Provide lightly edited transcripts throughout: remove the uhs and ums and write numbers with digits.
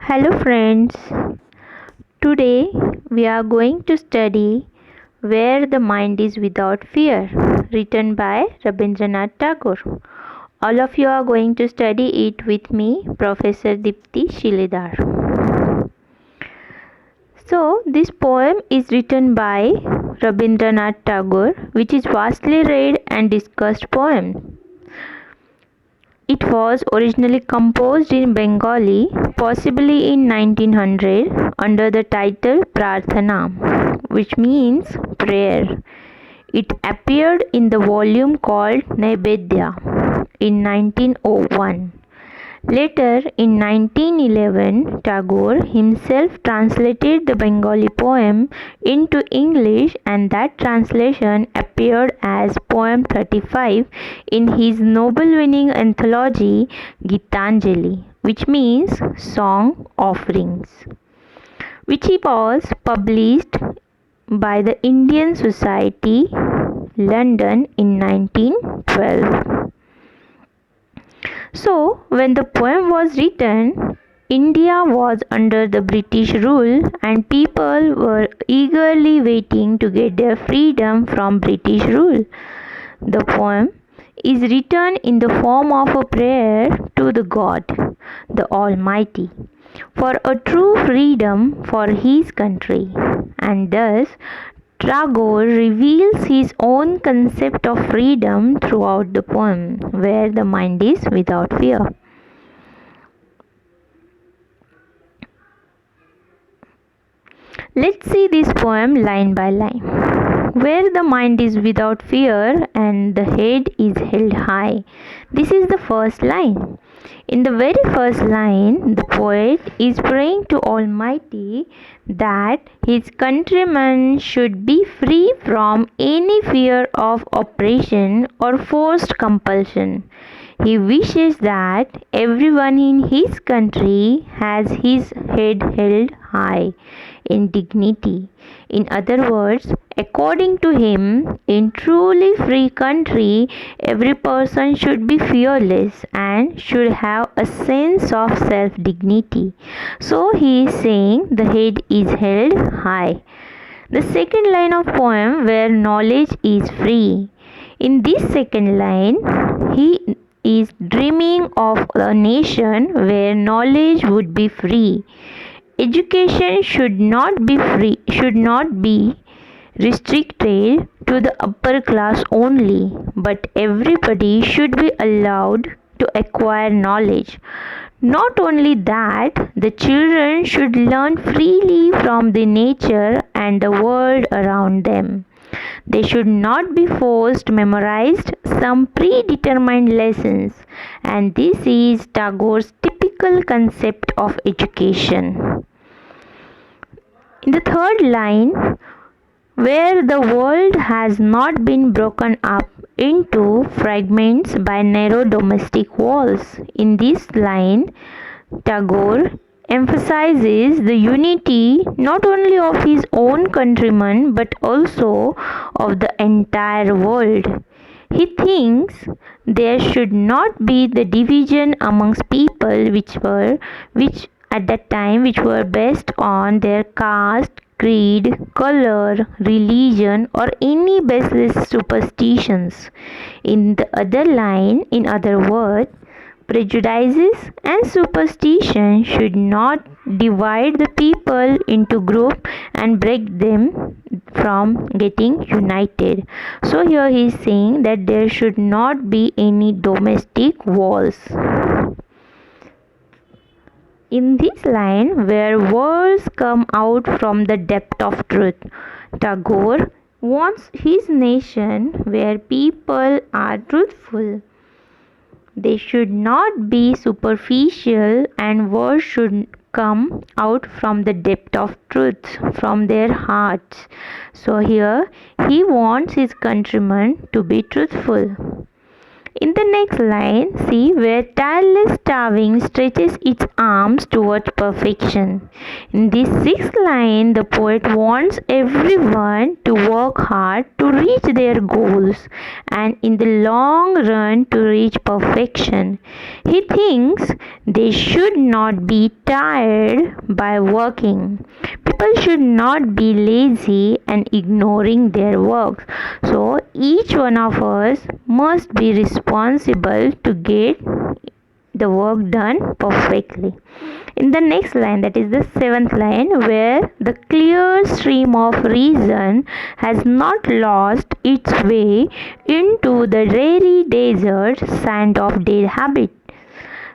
Hello friends, today we are going to study Where the Mind is Without Fear, written by Rabindranath Tagore. All of you are going to study it with me, Professor Dipti Shiledar. So, this poem is written by Rabindranath Tagore, which is vastly read and discussed poem. It was originally composed in Bengali, possibly in 1900, under the title Prarthana, which means prayer. It appeared in the volume called Naivedya in 1901. Later, in 1911, Tagore himself translated the Bengali poem into English, and that translation appeared as Poem 35 in his Nobel-winning anthology Gitanjali, which means Song Offerings, which was published by the Indian Society, London in 1912. So, when the poem was written, India was under the British rule and people were eagerly waiting to get their freedom from British rule. The poem is written in the form of a prayer to the God, the Almighty, for a true freedom for his country, and thus Tagore reveals his own concept of freedom throughout the poem, where the mind is without fear. Let's see this poem line by line. Where the mind is without fear and the head is held high. This is the first line. In the very first line, the poet is praying to Almighty that his countrymen should be free from any fear of oppression or forced compulsion. He wishes that everyone in his country has his head held high in dignity. In other words, according to him, in truly free country, every person should be fearless and should have a sense of self-dignity. So he is saying the head is held high. The second line of poem, where knowledge is free. In this second line, he is dreaming of a nation where knowledge would be free. Education should not be restricted to the upper class only, but everybody should be allowed to acquire knowledge. Not only that, the children should learn freely from the nature and the world around them. They should not be forced to memorize some predetermined lessons, and this is Tagore's typical concept of education. In the third line, where the world has not been broken up into fragments by narrow domestic walls. In this line, Tagore emphasizes the unity not only of his own countrymen but also of the entire world. He thinks there should not be the division amongst people which at that time were based on their caste, creed, color, religion, or any baseless superstitions. In the other line, in other words, prejudices and superstition should not divide the people into groups and break them from getting united. So here he is saying that there should not be any domestic wars. In this line, where words come out from the depth of truth, Tagore wants his nation where people are truthful. They should not be superficial, and words should come out from the depth of truth, from their hearts. So here he wants his countrymen to be truthful. In the next line, see where tireless starving stretches its arms towards perfection. In this sixth line, the poet wants everyone to work hard to reach their goals and in the long run to reach perfection. He thinks they should not be tired by working. People should not be lazy and ignoring their work. So each one of us must be responsible to get the work done perfectly. In the next line, that is the seventh line, where the clear stream of reason has not lost its way into the dreary desert sand of dead habit.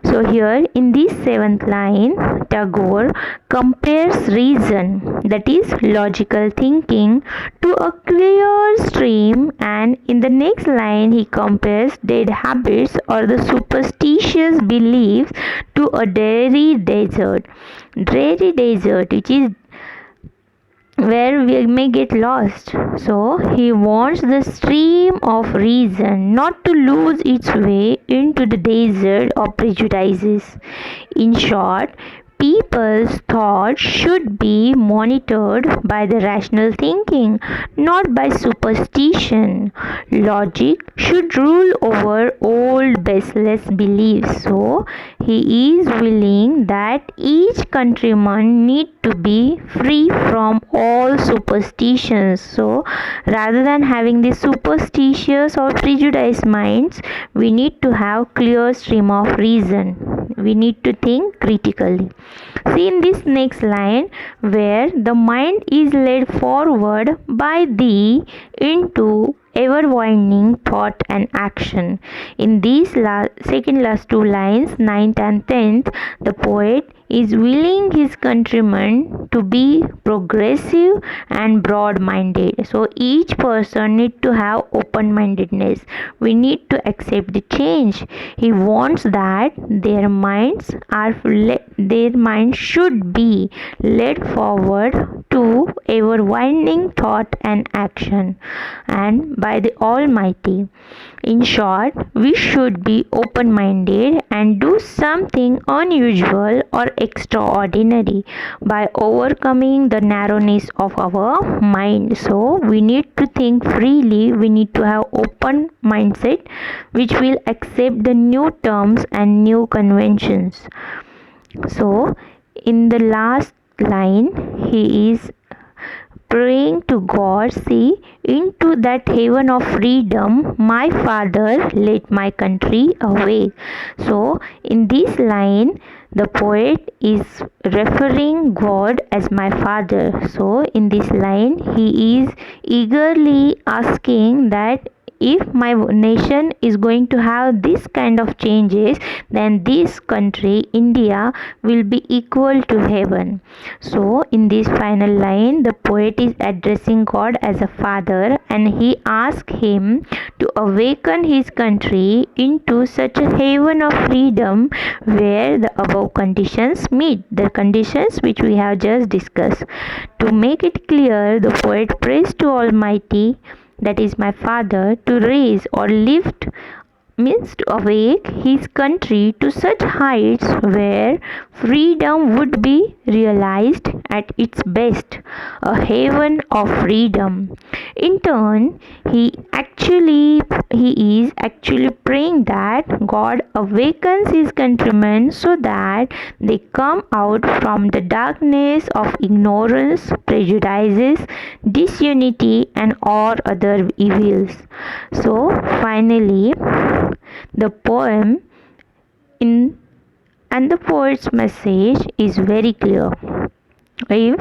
So here in this seventh line, Tagore compares reason, that is logical thinking, to a clear stream, and in the next line he compares dead habits or the superstitious beliefs to a dreary desert. Dreary desert, which is where we may get lost. So he wants the stream of reason not to lose its way into the desert of prejudices. In short, people's thoughts should be monitored by the rational thinking, not by superstition. Logic should rule over old baseless beliefs. So he is willing that each countryman need to be free from all superstitions. So rather than having the superstitious or prejudiced minds, we need to have clear stream of reason. We need to think critically. See in this next line, where the mind is led forward by thee into ever widening thought and action. In these second last two lines, 9th and 10th, the poet is willing his countrymen to be progressive and broad-minded. So each person need to have open-mindedness. We need to accept the change. He wants that their minds should be led forward to ever-widening thought and action, and by the Almighty. In short, we should be open-minded and do something unusual or extraordinary by overcoming the narrowness of our mind. So we need to think freely. We need to have open mindset which will accept the new terms and new conventions. So in the last line, he is praying to God, see, into that haven of freedom, my Father led my country away. So, in this line, the poet is referring God as my Father. So, in this line, he is eagerly asking that if my nation is going to have this kind of changes, then this country, India, will be equal to heaven. So in this final line, the poet is addressing God as a father, and he asks him to awaken his country into such a haven of freedom where the above conditions meet, the conditions which we have just discussed. To make it clear, the poet prays to Almighty, that is my Father, to raise or lift, means to awake his country to such heights where freedom would be realized at its best, a haven of freedom. In turn, he is actually praying that God awakens his countrymen so that they come out from the darkness of ignorance, prejudices, disunity, and all other evils. So finally, the poem and the poet's message is very clear. If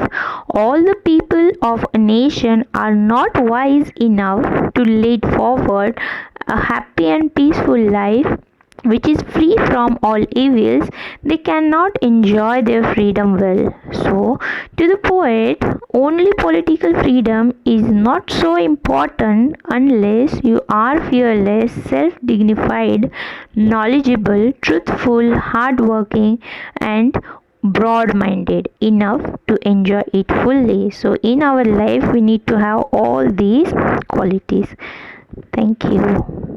all the people of a nation are not wise enough to lead forward a happy and peaceful life which is free from all evils, they cannot enjoy their freedom well. So, to the poet, only political freedom is not so important unless you are fearless, self-dignified, knowledgeable, truthful, hardworking, and broad-minded enough to enjoy it fully. So in our life we need to have all these qualities. Thank you.